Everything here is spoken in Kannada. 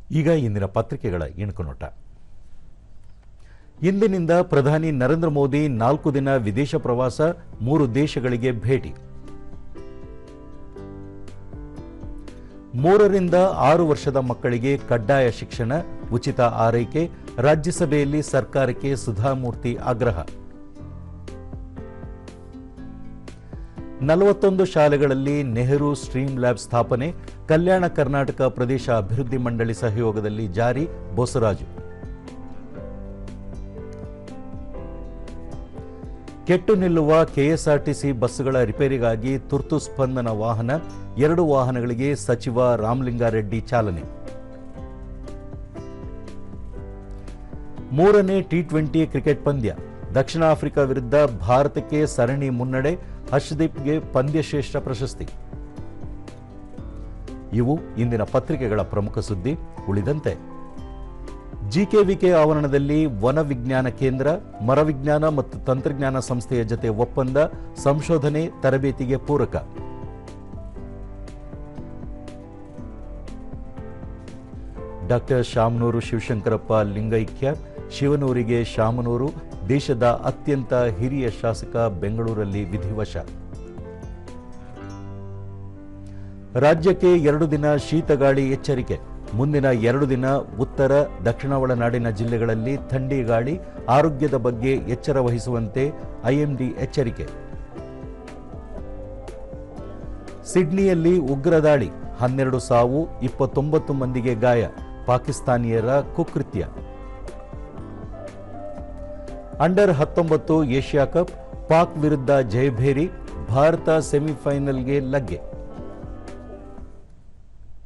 ಈಗ ಇಂದಿನ ಪತ್ರಿಕೆಗಳ ಇಣುಕುನೋಟ. ಇಂದಿನಿಂದ ಪ್ರಧಾನಿ ನರೇಂದ್ರ ಮೋದಿ 4 ದಿನ ವಿದೇಶ ಪ್ರವಾಸ, 3 ದೇಶಗಳಿಗೆ ಭೇಟಿ. 3 ರಿಂದ 6 ವರ್ಷದ ಮಕ್ಕಳಿಗೆ ಕಡ್ಡಾಯ ಶಿಕ್ಷಣ, ಉಚಿತ ಆರೈಕೆ, ರಾಜ್ಯಸಭೆಯಲ್ಲಿ ಸರ್ಕಾರಕ್ಕೆ ಸುಧಾಮೂರ್ತಿ ಆಗ್ರಹ. 41 ಶಾಲೆಗಳಲ್ಲಿ ನೆಹರು ಸ್ಟ್ರೀಮ್ ಲ್ಯಾಬ್ ಸ್ಥಾಪನೆ, ಕಲ್ಯಾಣ ಕರ್ನಾಟಕ ಪ್ರದೇಶ ಅಭಿವೃದ್ಧಿ ಮಂಡಳಿ ಸಹಯೋಗದಲ್ಲಿ ಜಾರಿ. ಬೋಸರಾಜು. ಕೆಟ್ಟು ನಿಲ್ಲುವ ಕೆಎಸ್ಆರ್ಟಿಸಿ ಬಸ್ಸುಗಳ ರಿಪೇರಿಗಾಗಿ ತುರ್ತು ಸ್ಪಂದನ ವಾಹನ, 2 ವಾಹನಗಳಿಗೆ ಸಚಿವ ರಾಮಲಿಂಗಾರೆಡ್ಡಿ ಚಾಲನೆ. 3ನೇ ಟಿ20 ಕ್ರಿಕೆಟ್ ಪಂದ್ಯ, ದಕ್ಷಿಣ ಆಫ್ರಿಕಾ ವಿರುದ್ಧ ಭಾರತಕ್ಕೆ ಸರಣಿ ಮುನ್ನಡೆ, ಹರ್ಷದೀಪ್ಗೆ ಪಂದ್ಯಶ್ರೇಷ್ಠ ಪ್ರಶಸ್ತಿ. ಇವು ಇಂದಿನ ಪತ್ರಿಕೆಗಳ ಪ್ರಮುಖ ಸುದ್ದಿ. ಉಳಿದಂತೆ ಜಿಕೆವಿಕೆ ಆವರಣದಲ್ಲಿ ವನ ವಿಜ್ಞಾನ ಕೇಂದ್ರ, ಮರ ವಿಜ್ಞಾನ ಮತ್ತು ತಂತ್ರಜ್ಞಾನ ಸಂಸ್ಥೆಯ ಜತೆ ಒಪ್ಪಂದ, ಸಂಶೋಧನೆ ತರಬೇತಿಗೆ ಪೂರಕ. ಡಾಕ್ಟರ್ ಶಾಮನೂರು ಶಿವಶಂಕರಪ್ಪ ಲಿಂಗೈಕ್ಯ, ಶಿವನೂರಿಗೆ ಶಾಮನೂರು, ದೇಶದ ಅತ್ಯಂತ ಹಿರಿಯ ಶಾಸಕ ಬೆಂಗಳೂರಲ್ಲಿ ವಿಧಿವಶ. ರಾಜ್ಯಕ್ಕೆ 2 ದಿನ ಶೀತಗಾಳಿ ಎಚ್ಚರಿಕೆ. ಮುಂದಿನ 2 ದಿನ ಉತ್ತರ, ದಕ್ಷಿಣ ಒಳನಾಡಿನ ಜಿಲ್ಲೆಗಳಲ್ಲಿ ಥಂಡಿ ಗಾಳಿ, ಆರೋಗ್ಯದ ಬಗ್ಗೆ ಎಚ್ಚರ ವಹಿಸುವಂತೆ ಐಎಂಡಿ ಎಚ್ಚರಿಕೆ. ಸಿಡ್ನಿಯಲ್ಲಿ ಉಗ್ರ ದಾಳಿ, 12 ಸಾವು, 29 ಮಂದಿಗೆ ಗಾಯ, ಪಾಕಿಸ್ತಾನಿಯರ ಕುಕೃತ್ಯ. ಅಂಡರ್ 19 ಏಷ್ಯಾ ಕಪ್, ಪಾಕ್ ವಿರುದ್ಧ ಜಯಭೇರಿ, ಭಾರತ ಸೆಮಿಫೈನಲ್ಗೆ ಲಗ್ಗೆ.